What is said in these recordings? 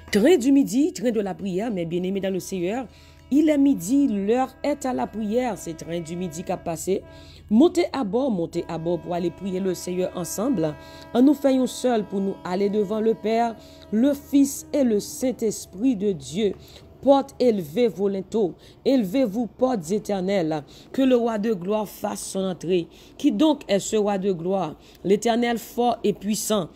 Train du midi, train de la prière, mes bien-aimés dans le Seigneur. Il est midi, l'heure est à la prière. C'est train du midi qui a passé. Montez à bord pour aller prier le Seigneur ensemble. En nous faisant seul pour nous aller devant le Père, le Fils et le Saint-Esprit de Dieu. Portes élevées vos linteaux, élevez-vous portes éternelles, que le roi de gloire fasse son entrée. Qui donc est ce roi de gloire? L'Éternel fort et puissant.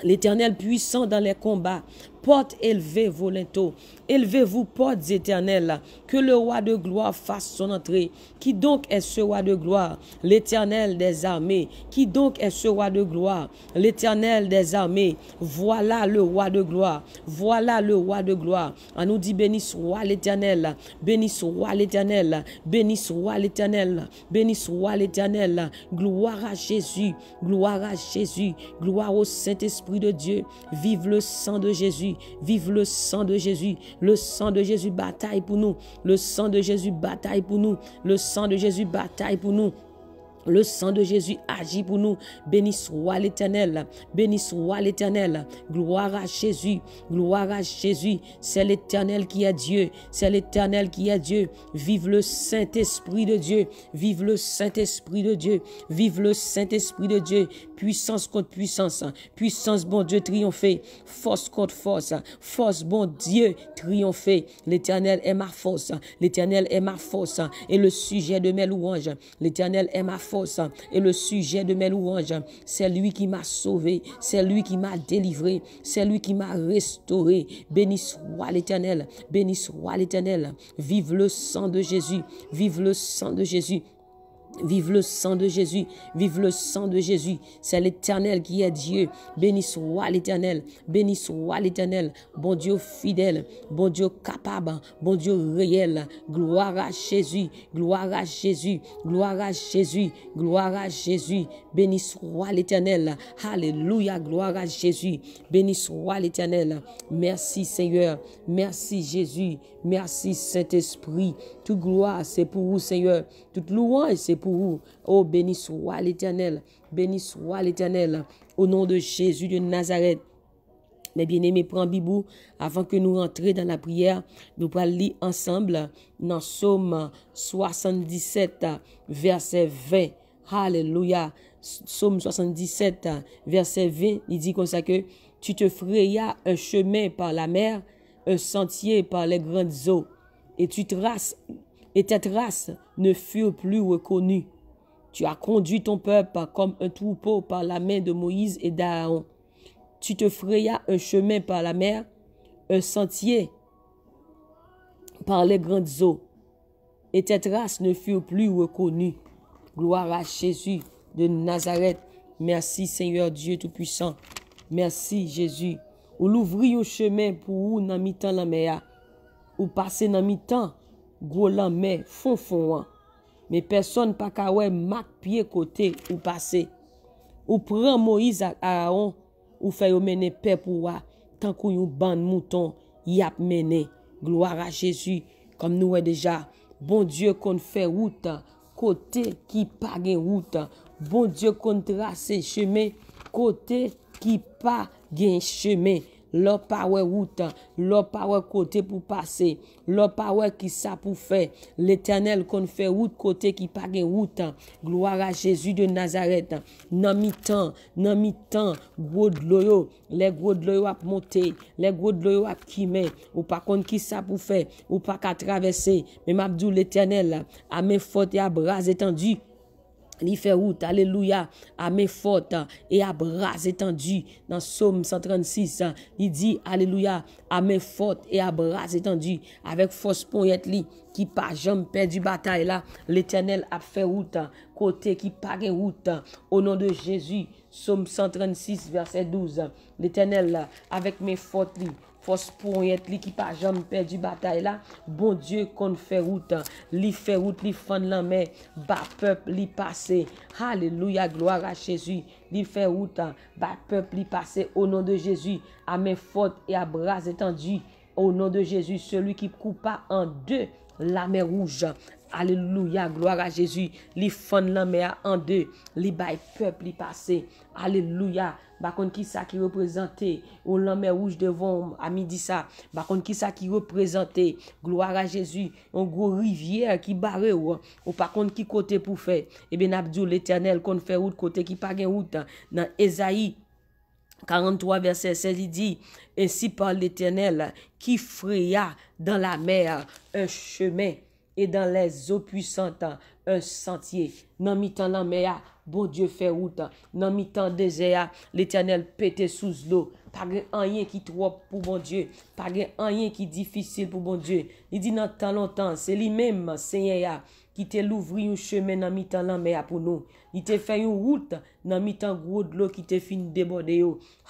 L'Éternel puissant dans les combats. Portes élevées vos linteaux, élevez-vous portes éternelles, que le roi de gloire fasse son entrée. Qui donc est ce roi de gloire? L'Éternel des armées. Qui donc est ce roi de gloire? L'Éternel des armées. Voilà le roi de gloire. Voilà le roi de gloire. On nous dit béni soit l'Éternel, béni soit l'Éternel, béni soit l'Éternel, béni soit l'Éternel. Gloire à Jésus, gloire à Jésus, gloire au Saint-Esprit de Dieu. Vive le sang de Jésus. Vive le sang de Jésus. Le sang de Jésus bataille pour nous. Le sang de Jésus bataille pour nous. Le sang de Jésus bataille pour nous. Le sang de Jésus agit pour nous. Béni soit l'Éternel. Béni soit l'Éternel. Gloire à Jésus. Gloire à Jésus. C'est l'Éternel qui est Dieu. C'est l'Éternel qui est Dieu. Vive le Saint-Esprit de Dieu. Vive le Saint-Esprit de Dieu. Vive le Saint-Esprit de Dieu. Puissance contre puissance. Puissance, bon Dieu, triompher. Force contre force. Force, bon Dieu, triompher. L'Éternel est ma force. L'Éternel est ma force. Et le sujet de mes louanges. L'Éternel est ma force et le sujet de mes louanges. C'est lui qui m'a sauvé, c'est lui qui m'a délivré, c'est lui qui m'a restauré. Béni soit l'Éternel, béni soit l'Éternel. Vive le sang de Jésus, vive le sang de Jésus. Vive le sang de Jésus, vive le sang de Jésus. C'est l'Éternel qui est Dieu. Béni soit l'Éternel, béni soit l'Éternel. Bon Dieu fidèle, bon Dieu capable, bon Dieu réel. Gloire à Jésus, gloire à Jésus, gloire à Jésus, gloire à Jésus. Béni soit l'Éternel. Alléluia, gloire à Jésus. Béni soit l'Éternel. Merci Seigneur, merci Jésus, merci Saint-Esprit. Toute gloire, c'est pour vous Seigneur. Toute louange, c'est pour vous. Oh, béni soit l'Éternel. Béni soit l'Éternel. Au nom de Jésus de Nazareth. Mes bien-aimés, prends Bibou avant que nous rentrions dans la prière. Nous allons lire ensemble dans Psaume 77, verset 20. Alléluia. Psaume 77, verset 20. Il dit comme ça que tu te frayas un chemin par la mer, un sentier par les grandes eaux. Et tes traces ne furent plus reconnues. Tu as conduit ton peuple comme un troupeau par la main de Moïse et d'Aaron. Tu te frayas un chemin par la mer, un sentier par les grandes eaux. Et tes traces ne furent plus reconnues. Gloire à Jésus de Nazareth. Merci Seigneur Dieu Tout-Puissant. Merci Jésus. Ou l'ouvrir un chemin pour vous dans mi-temps la mer. Ou passer dans mi-temps, gros la mer, fond. Mais personne pas qu'à ouais mak pied côté ou passer. Ou prend Moïse à Aaron, ou fait mener paix pour wa, tant qu'on yon bande mouton, y a mené. Gloire à Jésus, comme nous est déjà. Bon Dieu qu'on fait route, côté qui pas gen route. Bon Dieu qu'on trace chemin, côté qui pas gen chemin. L'op pa wè route, l'op pa wè côté pour passer, l'op pa wè qui ça pour faire. L'Éternel qu'on fait route côté qui pas gen route. Gloire à Jésus de Nazareth. Nan mi-temps, gros de l'eau, les gros de l'eau ap monter, les gros de l'eau ap kime, ou pas kon qui ça pour faire, ou pas qu'à traverser. Mais m'abdou l'Éternel, à main forte et à bras étendus. Il fait route, alléluia, à main forte et à bras étendus. Dans Psaume 136, il dit, alléluia, à main forte et à bras étendus. Avec force poignette li, qui pas jamais perdu bataille là. L'Éternel a fait route, côté qui pas de route. Au nom de Jésus, Psaume 136, verset 12. L'Éternel, avec main forte li, force pour être li qui pas jamais perdu bataille là. Bon Dieu qu'on fait route, li fait route, li fend la main, bas peuple li passer. Alléluia, gloire à Jésus. Li fait route, bas peuple li passer au nom de Jésus, à main forte et à bras étendus. Au nom de Jésus, celui qui coupa en deux la mer rouge. Alléluia, gloire à Jésus. Li fond la mer en deux. Li bay peuple li passé. Alléluia. Par contre, qui ça qui représentait au la mer rouge devant à midi ça. Par contre, qui ça qui représentait gloire à Jésus. Un gros rivière qui barre ou par contre qui côté pour faire. Eh bien, Abdou l'Éternel qu'on fait route côté qui pas gain route dans Ésaïe 43 verset 16 il dit ainsi parle l'Éternel qui fraya dans la mer un chemin et dans les eaux puissantes un sentier. Dans mi-temps la mer, bon Dieu fait route. Dans mi-temps désert, l'Éternel pète sous l'eau. Pas rien qui trop pour bon Dieu. Pas rien qui difficile pour bon Dieu. Il dit dans tant longtemps, c'est lui-même, Seigneur, qui t'a l'ouvri un chemin dans mi-temps la mer pour nous. Il t'a fait une route dans mi-temps gros de l'eau qui t'a fin déborder.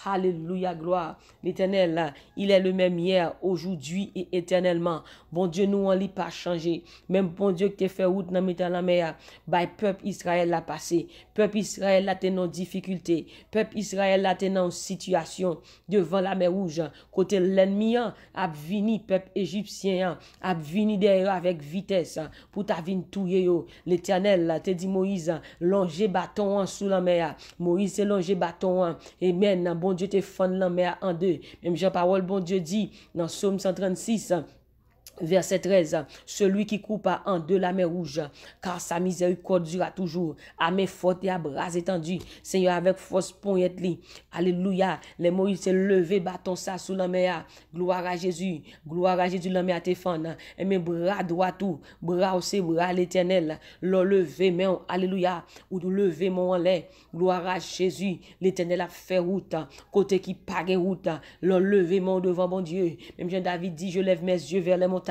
Alléluia, gloire. L'Éternel, il est le même hier, aujourd'hui et éternellement. Bon Dieu, nous, on n'a pas changé. Même bon Dieu qui t'a fait route dans mi-temps la mer, bah, peuple Israël l'a passé. Peuple Israël l'a tenu en difficulté. Peuple Israël l'a tenu en situation devant la mer rouge. Côté l'ennemi a vini, peuple égyptien a vini derrière avec vitesse pour ta vine touyer. L'Éternel te dit Moïse, longer bâton sous la mer. Moïse c'est longer bâton. Amen. Bon Dieu te fend la mer en deux. Même Jean-Parole, bon Dieu dit dans Psaume 136, verset 13, celui qui coupe en deux la mer rouge, car sa miséricorde durera toujours, à main forte et à bras étendus, Seigneur, avec force poignette li. Alléluia. Les Moïse s'est levé, bâton ça sous la mer. Gloire à Jésus. Gloire à Jésus, la mer te fend. Et mes bras droits tout, bras aussi, bras l'Éternel. Le lever, mais alléluia. Ou lever mon en l'air. Gloire à Jésus. L'Éternel a fait route. Côté qui pague route. Le lever mon devant mon Dieu. Même Jean David dit, je lève mes yeux vers les montagnes.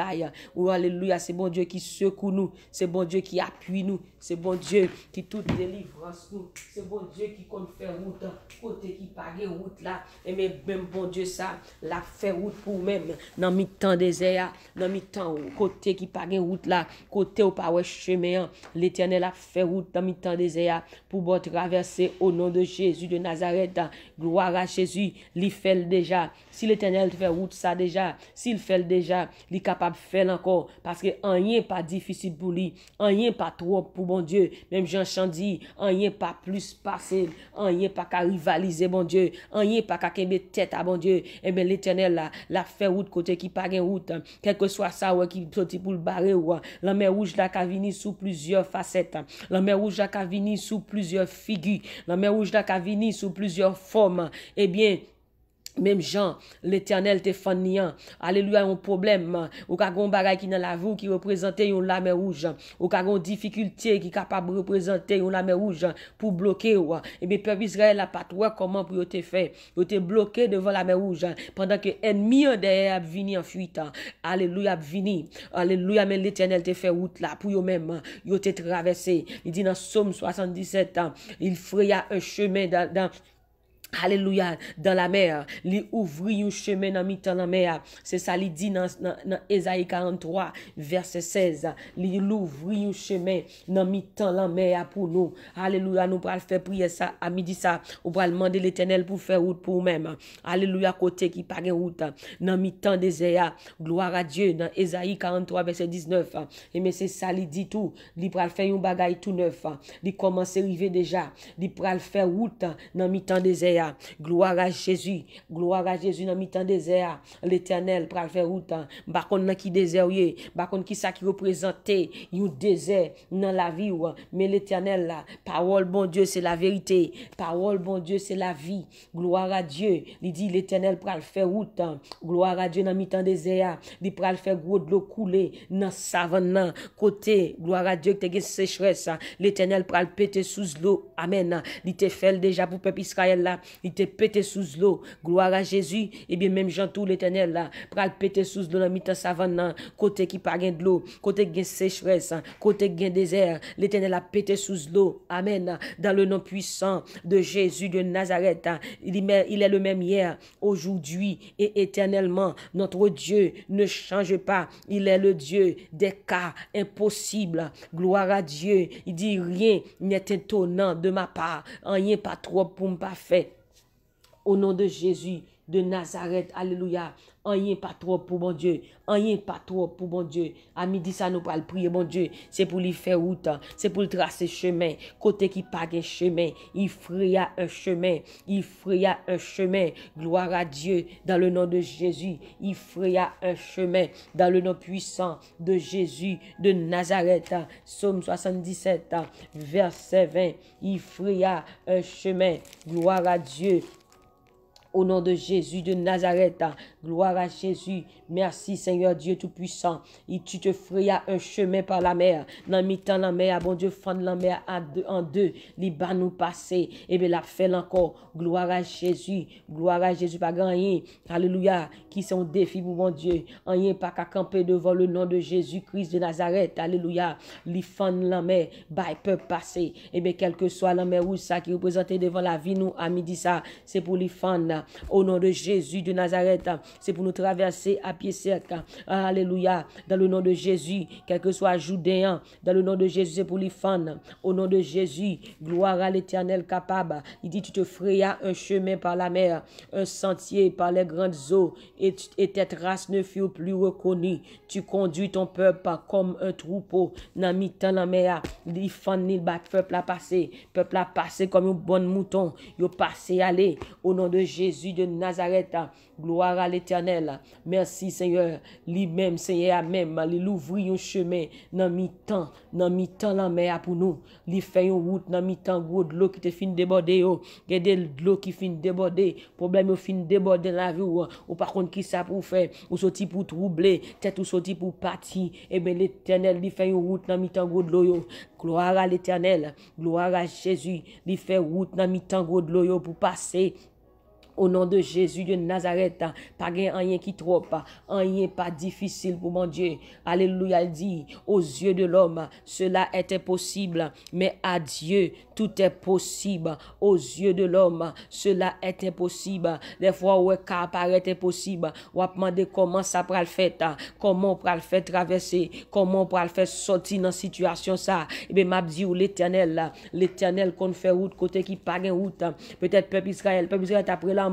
Oh, alléluia, c'est bon Dieu qui secoue nous, c'est bon Dieu qui appuie nous, c'est bon Dieu qui toute délivrance nous, c'est bon Dieu qui compte faire route, côté qui pague route là, et même bon Dieu ça, la fait route pour même, dans mi-temps désert, dans mi-temps côté qui pague route là, côté au pas chemin, l'Éternel a fait route dans mi-temps désert, pour bon traverser au nom de Jésus de Nazareth, gloire à Jésus, il fait déjà, si l'Éternel fait route ça déjà, s'il fait déjà, il est capable faire encore parce que rien pas difficile pour lui, rien pas trop pour bon Dieu. Même Jean dit, rien pas plus passé, rien pas qu'à rivaliser bon Dieu, rien pas qu'à mettre tête à bon Dieu. Et bien l'Éternel là, la fait route côté qui pas gain route, quel que soit ça qui sorti pour le barrer ou la mer rouge là qui vient sous plusieurs facettes, la mer rouge là qui vient sous plusieurs figures, la mer rouge là qui vient sous plusieurs formes. Eh bien même Jean, l'Éternel te fanian. Alléluia, un problème. Ou ka gon bagay qui dans la vie qui représente une lame rouge. Ou ka gon difficulté qui capable représenter une lame rouge pour bloquer ou. Et bien peuple Israël a pas toi comment pour te faire. Yo te bloqué devant la mer rouge pendant que ennemi derrière a vini en fuite. Alléluia, vini. Alléluia, mais l'Éternel te fait route là pour yo même. Yo te traversé. Il dit dans Psaume 77, il fraya un chemin dans alléluia, dans la mer, li ouvri un chemin dans mi-temps la mer. C'est ça, li dit dans Ésaïe 43, verset 16. Li ouvri un chemin dans mi-temps la mer pour nous. Alléluia, nous pourrons faire prier ça à midi ça. Ou pourrons demander l'Éternel pour faire route pour nous-mêmes. Alléluia, côté qui pague route. Dans mi-temps désert. Gloire à Dieu. Dans Ésaïe 43, verset 19. Et mais c'est ça, li dit tout. Li pourrons faire un bagay tout neuf. Li commence à arriver déjà. Li pourrons faire route dans mi-temps désert. Gloire à Jésus. Gloire à Jésus dans mi-temps désert. L'Éternel pral faire route. Par contre, qui désert, par contre, qui ça qui représente un désert dans la vie. Mais l'Éternel, la parole, bon Dieu, c'est la vérité. Parole, bon Dieu, c'est la vie. Gloire à Dieu. Il dit, l'Éternel pral faire route. Gloire à Dieu dans mi-temps désert. Il pral faire gros de l'eau couler dans savane. Côté, gloire à Dieu, que tu as sécheresse. L'Éternel pral péter sous l'eau. Amen. Il te fait déjà pour peuple Israël là. Il te pété sous l'eau. Gloire à Jésus. Et bien même Jean tout l'Éternel là, pral pété sous l'eau dans mi-temps savane, côté qui pas gain de l'eau, côté gain sécheresse, côté gain désert, l'Éternel a pété sous l'eau. Amen. Dans le nom puissant de Jésus de Nazareth, il est le même hier, aujourd'hui et éternellement. Notre Dieu ne change pas. Il est le Dieu des cas impossibles. Gloire à Dieu. Il dit rien n'est étonnant de ma part. Rien pas trop pour me pas faire. Au nom de Jésus, de Nazareth. Alléluia. Rien pas trop pour bon Dieu. Rien pas trop pour bon Dieu. À midi, ça nous parle prier, bon Dieu. C'est pour lui faire route. C'est pour le tracer chemin. Côté qui pas un chemin. Il ferait un chemin. Il ferait un chemin. Gloire à Dieu. Dans le nom de Jésus. Il ferait un chemin. Dans le nom puissant de Jésus de Nazareth. Psaume 77, verset 20. Il ferait un chemin. Gloire à Dieu. Au nom de Jésus de Nazareth, gloire à Jésus. Merci Seigneur Dieu Tout-Puissant. Et tu te feras un chemin par la mer. Dans mi-temps la mer, bon Dieu, fend la mer en deux. Les bas nous passer. Et bien la fait encore. Gloire à Jésus. Gloire à Jésus. Pas gagner. Alléluia. Qui sont défis pour mon Dieu. Rien pas qu'à camper devant le nom de Jésus-Christ de Nazareth. Alléluia. Les fend la mer. Bah, peuvent passer. Et bien quel que soit la mer ou ça qui représente devant la vie nous à midi ça. C'est pour les fans. Au nom de Jésus de Nazareth, c'est pour nous traverser à pied sec. Alléluia. Dans le nom de Jésus, quel que soit Judéen, dans le nom de Jésus, c'est pour les fans. Au nom de Jésus, gloire à l'Éternel capable. Il dit, tu te feras un chemin par la mer, un sentier par les grandes eaux, et tes traces ne furent plus reconnues. Tu conduis ton peuple comme un troupeau. Dans mi-temps la mer, les fans, le peuple a passé. Peuple a passé comme un bon mouton. Il a passé aller. Au nom de Jésus de Nazareth, gloire à l'Éternel. Merci Seigneur. Lui-même, Seigneur, même, il ouvre un chemin dans mi-temps la mer pour nous. Il fait une route dans mi-temps, gros de l'eau qui te fin déborder. Il y a de l'eau qui fin déborder. Problème, fin déborder dans la vie. Ou par contre, qui ça pour faire? Ou sorti pour troubler, tête ou sorti pour partir. Eh bien, l'Éternel, il fait une route dans mi-temps, gros de l'eau. Gloire à l'Éternel. Gloire à Jésus. Il fait route dans mi-temps, gros de l'eau pour passer. Au nom de Jésus de Nazareth, pas rien qui trop, rien pas difficile pour mon Dieu. Alléluia, il dit, aux yeux de l'homme, cela est impossible, mais à Dieu, tout est possible. Aux yeux de l'homme, cela est impossible. Des fois, où ça paraît impossible, on va demander comment ça peut le faire, comment on peut le faire traverser, comment on peut le faire sortir dans situation ça. Et bien, m'a dit, l'Éternel qu'on fait route, côté qui pas de route, peut-être peuple Israël après la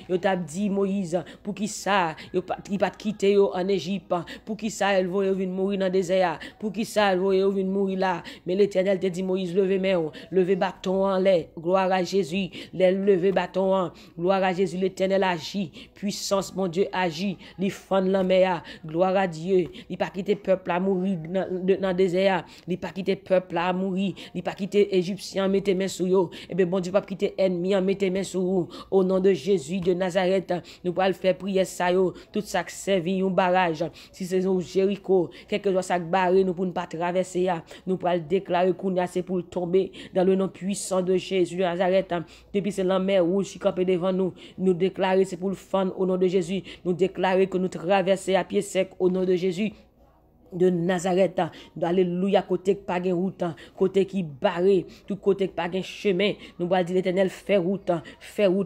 yo t'a dit Moïse pour qui ça il pas quitter en Égypte pour qui ça elle va venir mourir dans le désert pour qui ça elle va venir mourir là mais l'Éternel te dit Moïse levez main levez bâton en l'air gloire à Jésus levez bâton en gloire à Jésus l'Éternel agit puissance mon Dieu agit il fend la mer gloire à Dieu il pas quitter peuple à mourir dans le désert il pas quitter peuple à mourir il pas quitter égyptien mettez main sur yo et ben bon Dieu pas quitter ennemi mettez main sur vous au nom de Jésus de Nazareth, nous allons faire prier ça, tout ça qui servi un barrage. Si c'est un Jéricho, quelque chose ça barré, nous pour ne pas traverser, nous allons déclarer qu'on a c'est pour tomber dans le nom puissant de Jésus de Nazareth. Depuis c'est la mer rouge qui campait devant nous, nous déclarer c'est pour le fan au nom de Jésus, nous déclarer que nous traversons à pied sec au nom de Jésus de Nazareth, alléluia, côté qui pas de route, côté qui barré, tout côté qui pas de chemin, nous allons dire l'Éternel fait route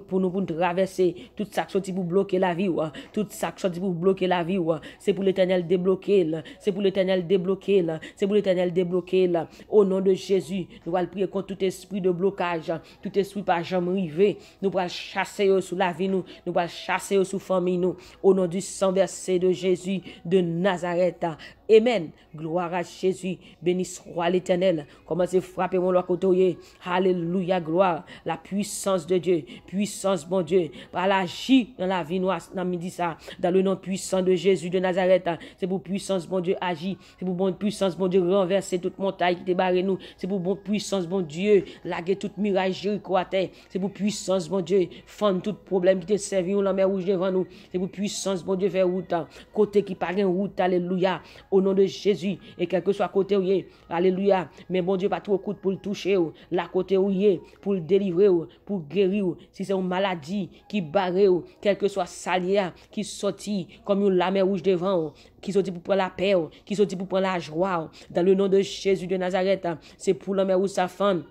pour nous traverser, tout ça qui pour bloquer la vie, tout ça qui pour bloquer la vie, c'est pour l'Éternel débloquer, c'est pour l'Éternel débloquer, c'est pour l'Éternel débloquer, au nom de Jésus, nous allons prier contre tout esprit de blocage, tout esprit pas jamais arrivé, nous allons chasser sous la vie, nous allons chasser sous famille, nous, au nom du sang versé de Jésus de Nazareth. Amen. Gloire à Jésus. Béni soit l'Éternel. Commencez à frapper mon côté. Alléluia. Gloire. La puissance de Dieu. Puissance, bon Dieu. Par l'agir dans la vie noire. Dans midi ça. Dans le nom puissant de Jésus de Nazareth. C'est pour puissance, bon Dieu, agir. C'est pour bonne puissance, bon Dieu, renverser toute montagne qui débarre nous. C'est pour bonne puissance, bon Dieu, laguer toute mirage Jéricho à terre. C'est pour puissance, bon Dieu, fendre tout problème qui te servi ou la mer rouge devant nous. C'est pour puissance, bon Dieu, faire route. Côté qui parle route. Alléluia. Au nom de Jésus, et quel que soit côté où il est, alléluia, mais bon Dieu, pas trop coup pour le toucher, la côté où il est, pour le délivrer, pour guérir, si c'est une maladie qui barre, quel que soit salia, qui sortit comme une lame rouge devant, qui sortit pour prendre la paix, qui sortit pour prendre la joie, dans le nom de Jésus de Nazareth, c'est pour la mer rouge sa femme.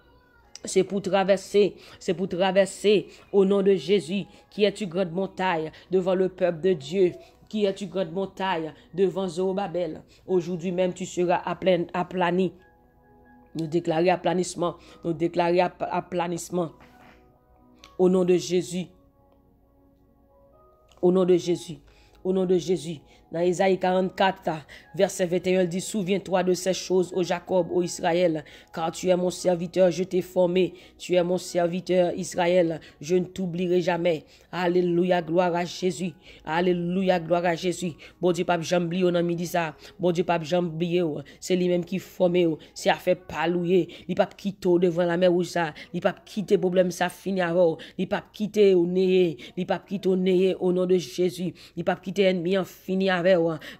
C'est pour traverser au nom de Jésus, qui est une grande montagne devant le peuple de Dieu. Qui est une grande montagne devant Zorobabel. Aujourd'hui même, tu seras aplani. Nous déclarer aplanissement. Nous déclarer aplanissement. Au nom de Jésus. Au nom de Jésus. Au nom de Jésus. Dans Isaïe 44, verset 21, il dit, souviens-toi de ces choses, ô Jacob, ô Israël, car tu es mon serviteur, je t'ai formé, tu es mon serviteur, Israël, je ne t'oublierai jamais. Alléluia, gloire à Jésus. Alléluia, gloire à Jésus. Bon Dieu, pas j'oublie, on a mis dit ça. Bon Dieu, pas j'oublie, c'est lui-même qui formé, c'est à faire palouiller. Il pas quitter devant la mer rouge ça, il pas quitter problème ça fini avant, il pas quitter au nez, il pas quitter au nez au nom de Jésus, il pas quitter ennemi en fini avec.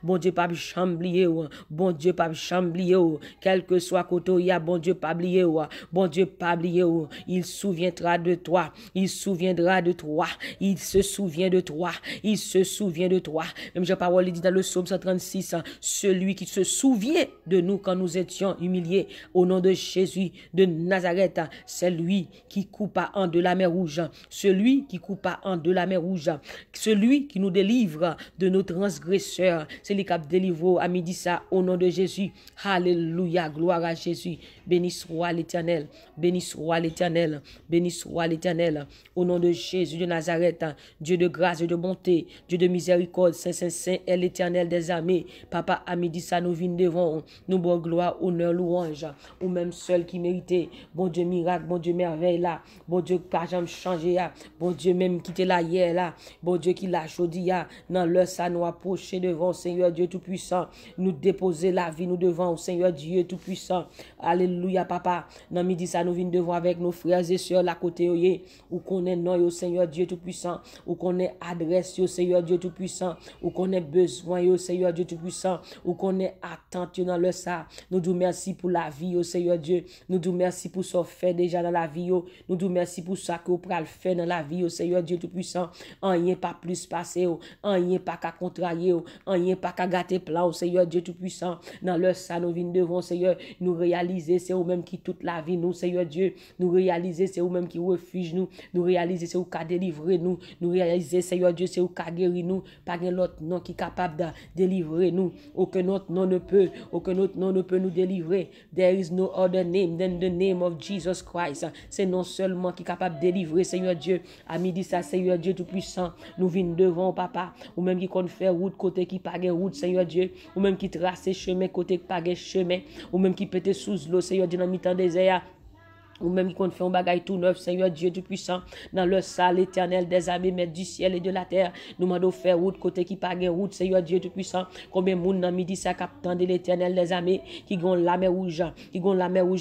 Bon Dieu, pas chamblier, bon Dieu, pas chamblier, quel que soit côté, il y a bon Dieu, pas oublier, bon Dieu, pas oublier, il souviendra de toi, il souviendra de toi, il se souvient de toi, il se souvient de toi. Même Jean Parole dit dans le psaume 136, celui qui se souvient de nous quand nous étions humiliés, au nom de Jésus de Nazareth, c'est lui qui coupa en deux la mer rouge, celui qui coupa en deux la mer rouge, celui qui nous délivre de nos transgressions. C'est lui qui a délivré à midi ça au nom de Jésus. Alléluia, gloire à Jésus. Béni soit l'Éternel, béni soit l'Éternel, béni soit l'Éternel. Au nom de Jésus de Nazareth, Dieu de grâce et de bonté, Dieu de miséricorde, Saint, Saint, Saint est l'Éternel des armées. Papa, à midi ça nous vînes devant, nous bon gloire, honneur, louange, ou même seul qui méritait. Bon Dieu miracle, bon Dieu merveille là, bon Dieu pas jamais changé là, bon Dieu même qui était là hier là, bon Dieu qui l'a chaudi là, dans l'heure ça nous approcher devant Seigneur Dieu Tout-Puissant, nous déposer la vie nous devant au Seigneur Dieu Tout-Puissant. Alléluia papa, dans midi ça nous vient devant avec nos frères et sœurs là côté ou qu'on est non au Seigneur Dieu Tout-Puissant, ou qu'on est adresse au Seigneur Dieu Tout-Puissant, ou qu'on est besoin au Seigneur Dieu Tout-Puissant, ou qu'on est attente dans le ça. Nous disons merci pour la vie au Seigneur Dieu, nous disons merci pour ce fait déjà dans la vie, nous disons merci pour ça que vous pouvez le faire dans la vie au Seigneur Dieu Tout-Puissant. Rien pas plus passé, rien pas qu'à contrarier, rien pas qu'à gâter plan au Seigneur Dieu Tout-Puissant. Dans le ça nous vient devant Seigneur, nous réaliser c'est vous-même qui toute la vie nous Seigneur Dieu, nous réaliser c'est vous-même qui refuge nous réaliser c'est vous qui délivrer nous réaliser Seigneur Dieu c'est vous qui guérir nous, pas l'autre nom qui est capable de délivrer nous, aucun autre nom ne peut, nous délivrer. There is no other name than the name of Jesus Christ. C'est non seulement qui est capable de délivrer Seigneur Dieu. À midi ça Seigneur Dieu Tout-Puissant, nous venons devant papa, ou même qui compte faire route côté qui pas route Seigneur Dieu, ou même qui trace chemin côté qui pas chemin, ou même qui pète sous l'eau Seigneur Dieu dans mi-temps désert, ou même qui compte faire un bagage tout neuf, Seigneur Dieu Tout-Puissant, dans le salle éternel des armées, maître du ciel et de la terre, nous demandons faire route côté qui pas route, Seigneur Dieu Tout-Puissant. Combien de monde dans midi ça captant de l'éternel des armées, qui ont la mer rouge,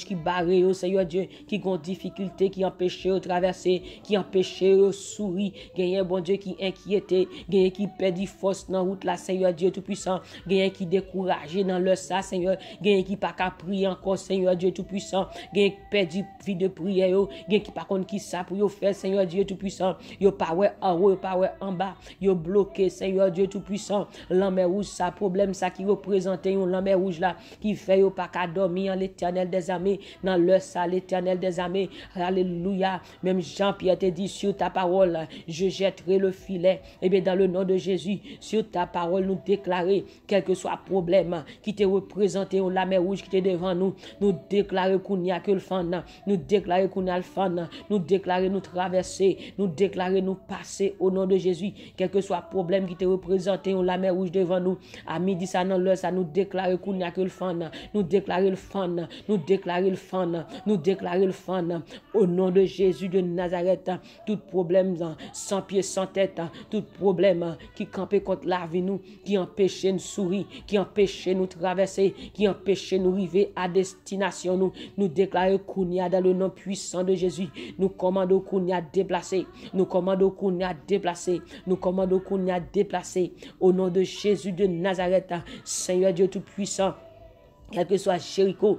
qui barre, Seigneur Dieu, qui ont difficulté, qui empêche de traverser, qui empêche de sourire, gagne bon Dieu qui inquiété, gagne qui perd force dans route là, Seigneur Dieu Tout-Puissant, gagne qui découragé dans le ça, Seigneur, gagne qui pas qu'à prier encore, Seigneur Dieu Tout-Puissant, gagne perdu vie de prière yo, gen qui par contre qui ça pour yo faire Seigneur Dieu Tout-Puissant, yo pas ouais en haut, yo pas ouais en bas, yo bloqué Seigneur Dieu Tout-Puissant, l'amère rouge ça problème ça qui représente yon l'amère rouge là qui fait yo pas qu'à dormir en l'Éternel des armées, dans le ça l'Éternel des armées. Alléluia. Même Jean-Pierre te dit sur ta parole, je jetterai le filet. Et bien dans le nom de Jésus, sur ta parole nous déclarer quel que soit problème qui te représente yon l'amère rouge qui te devant nous, nous déclarer qu'on n'y a que le fan, nous déclarer qu'on a le fan, nous déclarer nous traverser, nous déclarer nous passer au nom de Jésus, quel que soit problème qui te représente on la mer rouge devant nous, à midi ça dans l'heure ça nous déclarer qu'on n'y a que le fan, nous déclarer le fan, nous déclarer le fan, nous déclarer le fan au nom de Jésus de Nazareth. Tout problème sans pied sans tête, tout problème qui campait contre la vie nous, qui empêchait nous sourire, qui empêchait nous traverser, qui empêchait nous arriver à destination, nous déclarer qu'on y a dans le nom puissant de Jésus. Nous commandons qu'on y a déplacé, nous commandons qu'on y a déplacé, nous commandons qu'on y a déplacé au nom de Jésus de Nazareth. Seigneur Dieu Tout-Puissant, quel que soit Jéricho,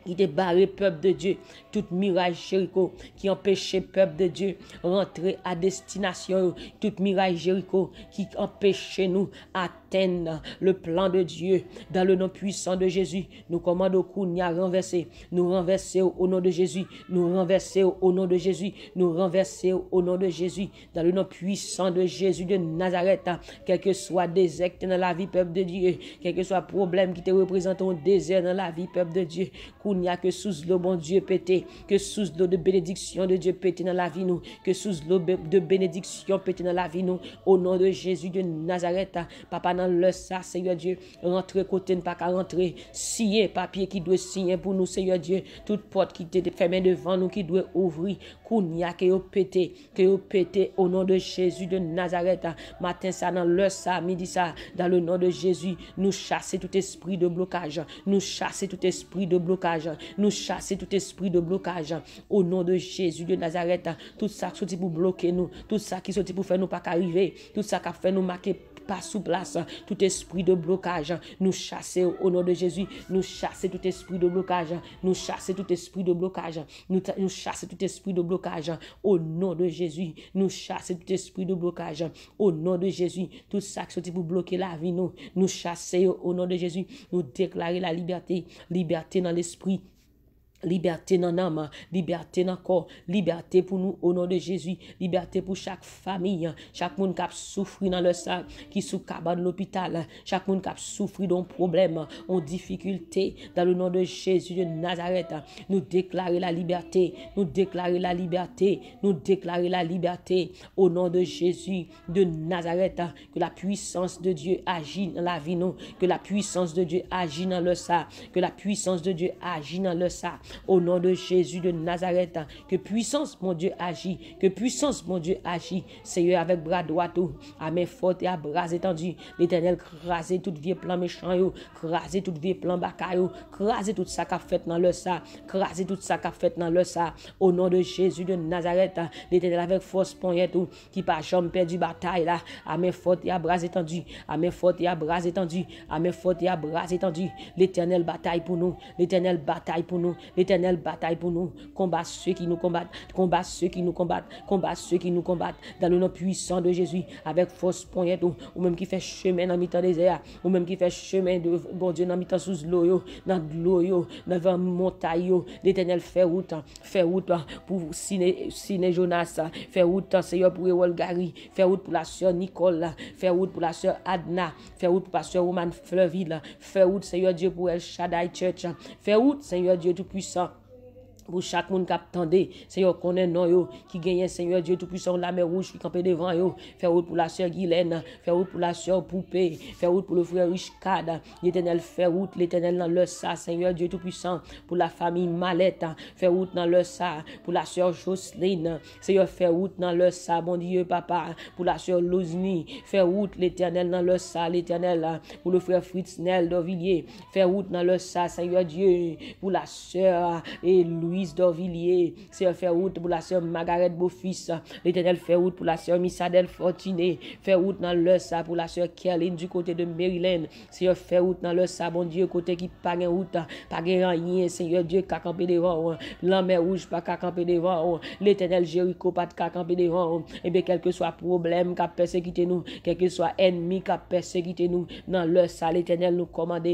qui débarre peuple de Dieu, tout mirage Jéricho qui empêchait peuple de Dieu rentrer à destination, tout mirage Jéricho qui empêchait nous atteindre le plan de Dieu dans le nom puissant de Jésus. Nous commandons qu'on y a renversé, nous renverser au nom de Jésus, nous renverser au nom de Jésus, nous renverser au nom de Jésus dans le nom puissant de Jésus de Nazareth. Quel que soit désert dans la vie peuple de Dieu, quel que soit problème qui te représente un désert dans la vie peuple de Dieu, Kounia, que sous l'eau, bon Dieu, pété, que sous l'eau de bénédiction de Dieu pété dans la vie nous, que sous l'eau de bénédiction pété dans la vie nous, au nom de Jésus de Nazareth, papa dans le ça, Seigneur Dieu, rentre côté, ne pas qu'à rentrer, signer papier qui doit signer pour nous, Seigneur Dieu, toute porte qui était fermée devant nous, qui doit ouvrir, Kounia, que vous pété, au nom de Jésus de Nazareth, matin ça, dans le ça, midi ça, dans le nom de Jésus, nous chasser tout esprit de blocage, nous chasser tout esprit de blocage, nous chasser tout esprit de blocage, au nom de Jésus de Nazareth, tout ça qui sorti pour bloquer nous, tout ça qui sorti pour faire nous pas arriver, tout ça qui fait nous marquer pas sous place, tout esprit de blocage, nous chasser au nom de Jésus, nous chasser tout esprit de blocage, nous chasser tout esprit de blocage, nous chasser tout esprit de blocage, au nom de Jésus, nous chasser tout esprit de blocage, au nom de Jésus, tout ça qui sorti pour bloquer la vie nous chasser au nom de Jésus, nous déclarer la liberté, liberté dans l'esprit, liberté dans l'âme, liberté dans le corps, liberté pour nous au nom de Jésus, liberté pour chaque famille, chaque monde qui a souffert dans le sang, qui sous cabane de l'hôpital, chaque monde qui a souffert d'un problème, en difficulté, dans le nom de Jésus de Nazareth, nous déclarer la liberté, nous déclarer la liberté, nous déclarer la liberté au nom de Jésus de Nazareth, que la puissance de Dieu agit dans la vie nous, que la puissance de Dieu agit dans le sang, que la puissance de Dieu agit dans le sang. Au nom de Jésus de Nazareth, que puissance, mon Dieu, agit. Que puissance, mon Dieu, agit. Seigneur, avec bras droit, à main forte et à bras étendus. L'Éternel, craser tout vieux plan méchant, craser tout vieux plan bakayo, craser tout ça qu'a fait dans le sa, craser tout ça qu'a fait dans le sa. Au nom de Jésus de Nazareth, l'Éternel, avec force poignette, qui pas jamais perdu bataille là, à main forte et à bras étendus, à main forte et à bras étendus, à main forte et à bras étendus. L'Éternel bataille pour nous, l'Éternel bataille pour nous. L'Éternel bataille pour nous, combat ceux qui nous combattent, combat ceux qui nous combattent, combat ceux qui nous combattent, dans le nom puissant de Jésus, avec force poignette, ou même qui fait chemin dans mi-temps désert, ou même qui fait chemin de bon Dieu dans mi-temps sous l'eau, dans l'eau, dans la montagne, l'Éternel fait route pour Siné Jonas, fait route, Seigneur, pour Ewol Gary, fait route pour la sœur Nicole, fait route pour la sœur Adna, fait route pour la sœur Roman Fleuville, fait route, Seigneur Dieu, pour El Shaddai Church, fait route, Seigneur Dieu Tout-Puissant, pour chaque monde qui attendait, Seigneur, connaît non yo, qui gagne, Seigneur Dieu Tout-Puissant, la mer rouge qui campait devant yo, faire route pour la sœur Guylaine, faire route pour la sœur Poupée, faire route pour le frère Richcard, l'Éternel fait route, l'Éternel dans le sa, Seigneur Dieu Tout-Puissant, pour la famille Mallette, faire route dans le sa, pour la sœur Jocelyne, Seigneur, fait route dans le sa, bon Dieu, papa, pour la sœur Lozny, faire route, l'Éternel dans le sa, l'Éternel, pour le frère Fritz Nel d'Orvilliers, faire route dans le sa, Seigneur Dieu, pour la sœur et Louis d'Orvilliers, Seigneur, fait route pour la sœur Margaret Beaufils, l'Éternel fait route pour la sœur Missadel Fortuné, fait route dans le sa pour la sœur Kerline du côté de Maryland, Seigneur, fait route dans le sa, bon Dieu, côté qui pas de route, pas de rien, Seigneur Dieu, qui a campé devant, la mer rouge pas qu'à camper devant, l'Éternel Jéricho pas qu'à camper devant, et bien quel que soit problème qui a persécuté nous, quel que soit ennemi qui a persécuté nous, dans le sa, l'Éternel nous commande,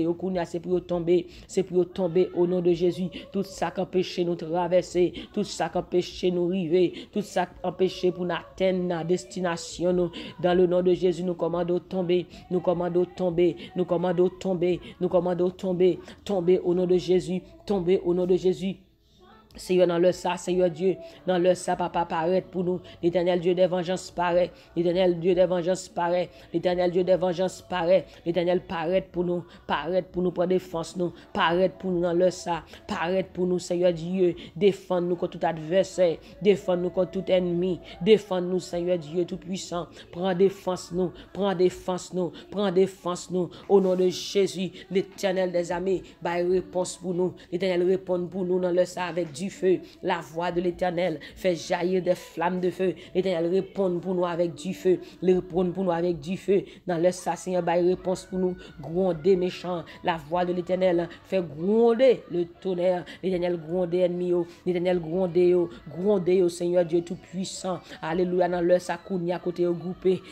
c'est pour tomber, c'est pour tomber au nom de Jésus, tout ça qui empêche nous traverser, tout ça qui empêche nous arriver, tout ça qui empêche pour nous atteindre la destination, nous, dans le nom de Jésus, nous commandons tomber, nous commandons tomber, nous commandons tomber, nous commandons tomber, tomber au nom de Jésus, tomber au nom de Jésus. Seigneur, dans le ça, Seigneur Dieu, dans le ça, papa, paraît pour nous. L'Éternel Dieu des vengeances paraît. L'Éternel Dieu des vengeances paraît. L'Éternel Dieu des vengeances paraît. L'Éternel paraît pour nous pour défense nous. Paraît pour nous dans le ça. Paraît pour nous, Seigneur Dieu. Défends-nous contre tout adversaire. Défends-nous contre tout ennemi. Défends-nous, Seigneur Dieu Tout-Puissant. Prends défense nous. Prends défense nous. Prends défense nous. Au nom de Jésus, l'Éternel des armées, bah, réponse pour nous. L'Éternel répond pour nous dans le ça avec Dieu. Feu, la voix de l'Éternel fait jaillir des flammes de feu. L'Éternel répond pour nous avec du feu. Il répond pour nous avec du feu. Dans le Seigneur, bah, réponse pour nous. Gronder méchant. La voix de l'Éternel fait gronder le tonnerre. L'Éternel gronder ennemi. L'Éternel gronder, Seigneur Dieu Tout-Puissant. Alléluia. Dans le Sakounia, côté au groupé,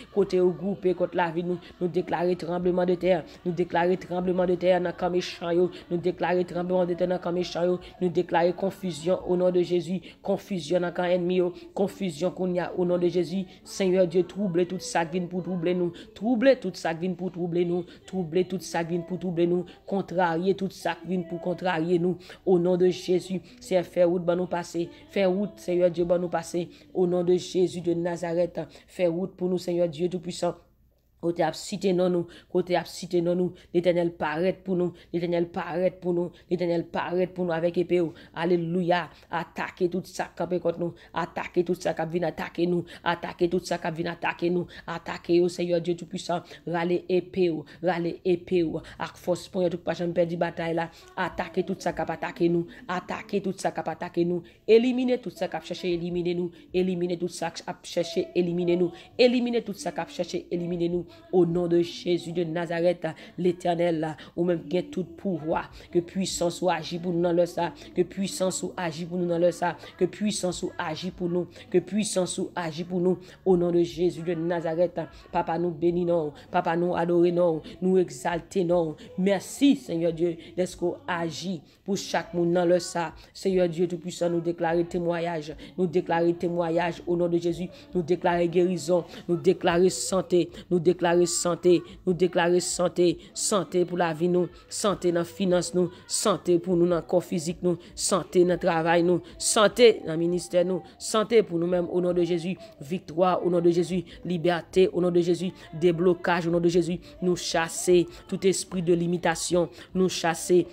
contre la vie, nous déclarer tremblement de terre. Nous déclarer tremblement de terre dans le méchant. Nous déclarer tremblement de terre dans le méchant. Nous déclarer confusion confusion au nom de Jésus, confusion dans camp ennemi, confusion qu'on y a au nom de Jésus. Seigneur Dieu, trouble tout ça qui vient pour troubler nous, trouble tout ça qui vient pour troubler nous, trouble tout ça qui vient pour troubler nous, contrarier tout ça qui vient pour contrarier nous, au nom de Jésus. C'est faire route, nous passer, faire route, Seigneur Dieu, nous passer, au nom de Jésus de Nazareth, faire route pour nous, Seigneur Dieu Tout-Puissant. Côté a cité non nous, côté a cité non nous, l'Éternel paraît pour nous, l'Éternel paraît pour nous, l'Éternel paraît pour nous avec épée. Alléluia, attaquer tout ça qui contre nous, attaquer tout ça qui vient attaquer nous, attaquer tout ça qui vient attaquer nous, attaquer au Seigneur Dieu Tout-Puissant, râler épée, avec force pour tout pas jamais perdre bataille là, attaquer tout ça qui attaquer nous, attaquer tout ça qui attaquer nous, éliminer tout ça qui chercher éliminer nous, éliminer tout ça qui chercher éliminer nous, éliminer tout ça qui chercher éliminer nous. Au nom de Jésus de Nazareth, l'Éternel, ou même qui tout pouvoir, que puissance ou agit pour nous dans le ça, que puissance ou agit pour nous dans le ça, que puissance ou agit pour nous, que puissance ou agit pour nous, au nom de Jésus de Nazareth. Papa nous bénis non, papa nous adore non, nous exalter non. Merci Seigneur Dieu d'être qu'on agit pour chaque monde dans le ça. Seigneur Dieu Tout-Puissant, nous déclarer témoignage, au nom de Jésus, nous déclarer guérison, nous déclarer santé, nous déclarer santé, santé pour la vie nous, santé dans finance nous, santé pour nous dans le corps physique nous, santé dans le travail nous, santé dans le ministère nous, santé pour nous-mêmes au nom de Jésus, victoire au nom de Jésus, liberté au nom de Jésus, déblocage au nom de Jésus, nous chasser tout esprit de limitation, nous chasser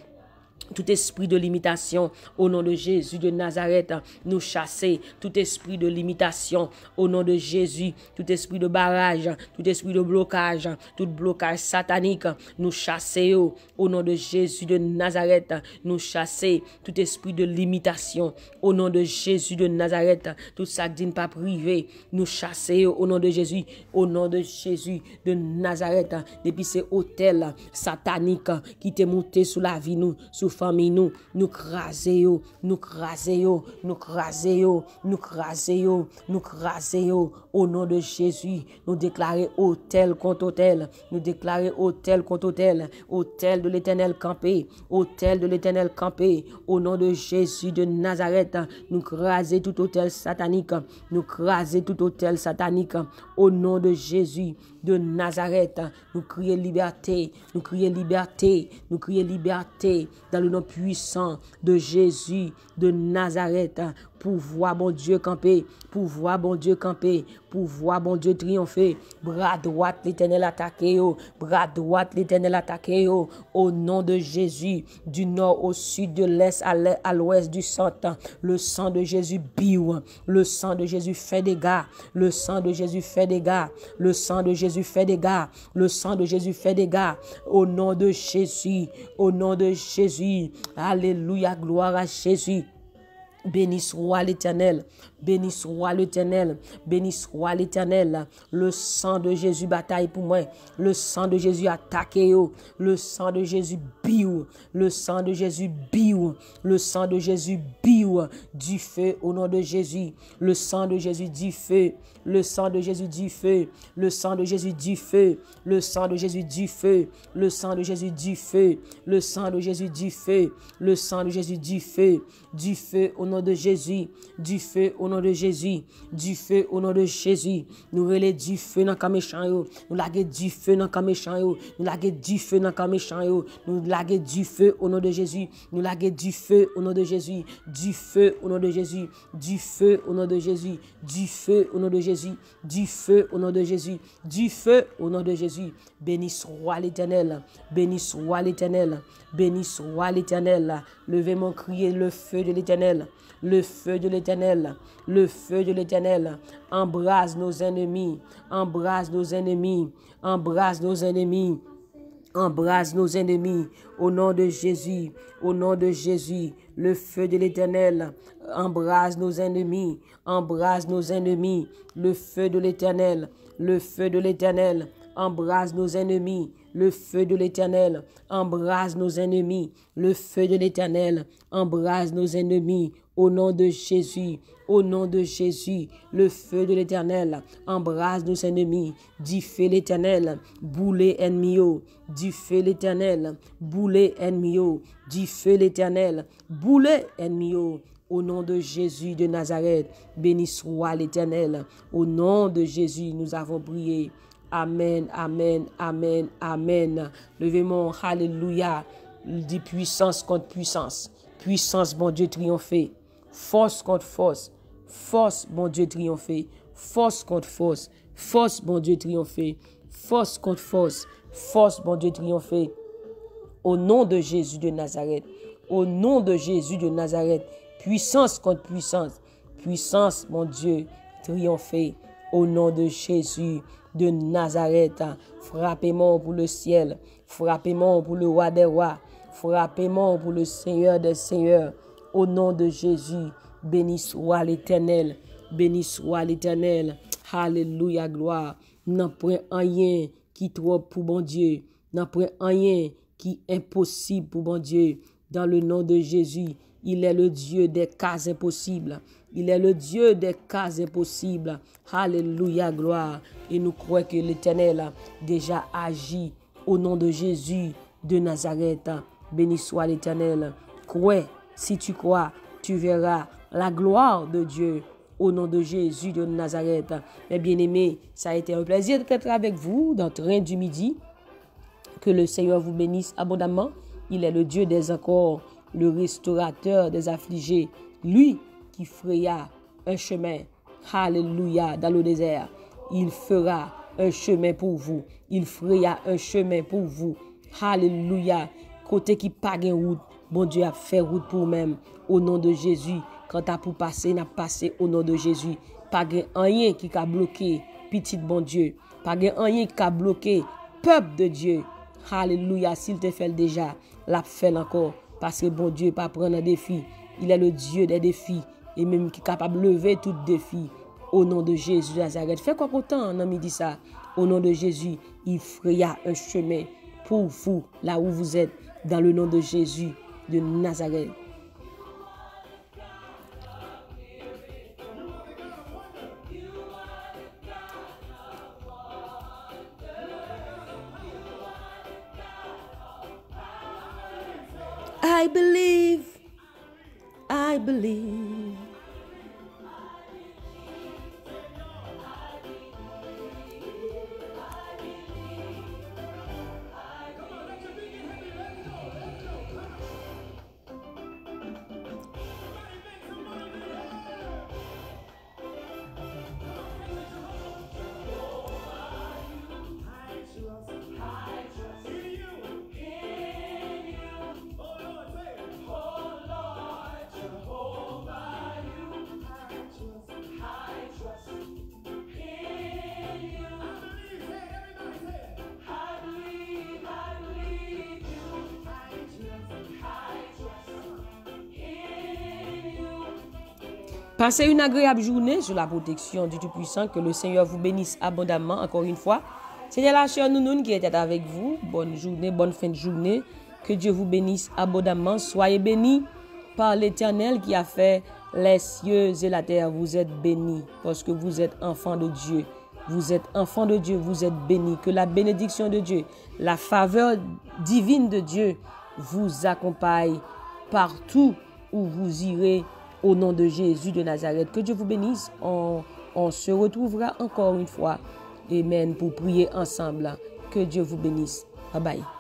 tout esprit de limitation au nom de Jésus de Nazareth, nous chasser tout esprit de limitation au nom de Jésus, tout esprit de barrage, tout esprit de blocage, tout blocage satanique, nous chasser au nom de Jésus de Nazareth, nous chasser tout esprit de limitation au nom de Jésus de Nazareth, tout ça qui n'est pas privé, nous chasser au nom de Jésus de Nazareth, depuis ces hôtels sataniques qui t'est monté sous la vie nous, sous famille nous craser au nom de Jésus, nous déclarer hôtel contre hôtel, hôtel de l'Éternel campé, au nom de Jésus de Nazareth, nous craser tout hôtel satanique, au nom de Jésus de Nazareth, nous crier liberté, dans le nom puissant de Jésus de Nazareth. Pouvoir bon Dieu camper, pouvoir bon Dieu triompher. Bras droit l'Éternel attaqué, au nom de Jésus, du nord au sud, de l'est à l'ouest, du centre. Le sang de Jésus biou, le sang de Jésus fait dégâts, le sang de Jésus fait dégâts, au nom de Jésus, alléluia, gloire à Jésus. Béni soit l'Éternel, le sang de Jésus bataille pour moi, le sang de Jésus attaque, le sang de Jésus biou, du feu au nom de Jésus, le sang de Jésus du feu, le sang de Jésus du feu, le sang de Jésus du feu, le sang de Jésus du feu, le sang de Jésus du feu, le sang de Jésus du feu, le sang de Jésus du feu, du feu au nom de Jésus, du feu au nom de Jésus, du feu au nom de Jésus. Nous relais du feu dans le méchant yo, nous laguer du feu dans le méchant yo, nous laguer du feu dans le méchant yo, nous laguer du feu au nom de Jésus, nous laguer du feu au nom de Jésus, du feu au nom de Jésus, du feu au nom de Jésus, du feu au nom de Jésus, du feu au nom de Jésus, du feu au nom de Jésus. Béni soit l'Éternel, béni soit l'Éternel, béni soit l'Éternel. Levez mon crier le feu de l'Éternel, le feu de l'Éternel, le feu de l'Éternel. Embrase nos ennemis, embrase nos ennemis, embrase nos ennemis. Embrase nos ennemis au nom de Jésus, le feu de l'Éternel. Embrase nos ennemis, le feu de l'Éternel, embrase nos ennemis, le feu de l'Éternel, embrase nos ennemis, le feu de l'Éternel, embrase nos ennemis. Au nom de Jésus, le feu de l'Éternel, embrase nos ennemis, du feu l'Éternel, bouler ennemi, du feu l'Éternel, bouler ennemi, du feu l'Éternel, bouler ennemi, Au nom de Jésus de Nazareth, béni soit l'Éternel. Au nom de Jésus, nous avons prié. Amen, amen, amen, amen. Levez-moi, alléluia. Dit puissance contre puissance. Puissance, bon Dieu, triompher. Force contre force. Force, bon Dieu, triompher. Force contre force. Force, bon Dieu, triompher. Force contre force. Force, bon Dieu, triompher. Au nom de Jésus de Nazareth. Au nom de Jésus de Nazareth. Puissance contre puissance. Puissance, mon Dieu, triompher. Au nom de Jésus de Nazareth. Frappez-moi pour le ciel. Frappez-moi pour le roi des rois. Frappez-moi pour le Seigneur des seigneurs. Au nom de Jésus, béni soit l'Éternel. Béni soit l'Éternel. Alléluia, gloire. N'en point rien qui trop pour bon Dieu. N'en point rien qui est impossible pour bon Dieu. Dans le nom de Jésus, il est le Dieu des cas impossibles. Il est le Dieu des cas impossibles. Alléluia, gloire. Et nous croyons que l'Éternel a déjà agi au nom de Jésus de Nazareth. Béni soit l'Éternel. Crois, si tu crois, tu verras la gloire de Dieu au nom de Jésus de Nazareth. Mes bien-aimés, ça a été un plaisir d'être avec vous dans le train du midi. Que le Seigneur vous bénisse abondamment. Il est le Dieu des encore, le restaurateur des affligés. Lui qui fraya un chemin, alléluia, dans le désert. Il fera un chemin pour vous. Il fraya un chemin pour vous. Alléluia. Côté qui pas de route, bon Dieu a fait route pour même. Au nom de Jésus, quand tu as pour passer, n'a passé au nom de Jésus. Pas de rien qui a bloqué, petit bon Dieu. Pas de rien qui a bloqué, peuple de Dieu. Alléluia, s'il te fait déjà, l'a fait encore. Parce que bon Dieu pas prendre un défi. Il est le Dieu des défis. Et même qui est capable de lever tout défi. Au nom de Jésus de Nazareth. Fais quoi content, non, dit ça. Au nom de Jésus, il fera un chemin pour vous, là où vous êtes. Dans le nom de Jésus de Nazareth. I believe. I believe. Passez une agréable journée sous la protection du Tout-Puissant. Que le Seigneur vous bénisse abondamment encore une fois. Seigneur la chère Nounoun qui était avec vous. Bonne journée, bonne fin de journée. Que Dieu vous bénisse abondamment. Soyez bénis par l'Éternel qui a fait les cieux et la terre. Vous êtes bénis parce que vous êtes enfants de Dieu. Vous êtes enfants de Dieu, vous êtes bénis. Que la bénédiction de Dieu, la faveur divine de Dieu vous accompagne partout où vous irez. Au nom de Jésus de Nazareth, que Dieu vous bénisse. On se retrouvera encore une fois. Amen. Pour prier ensemble. Que Dieu vous bénisse. Bye bye.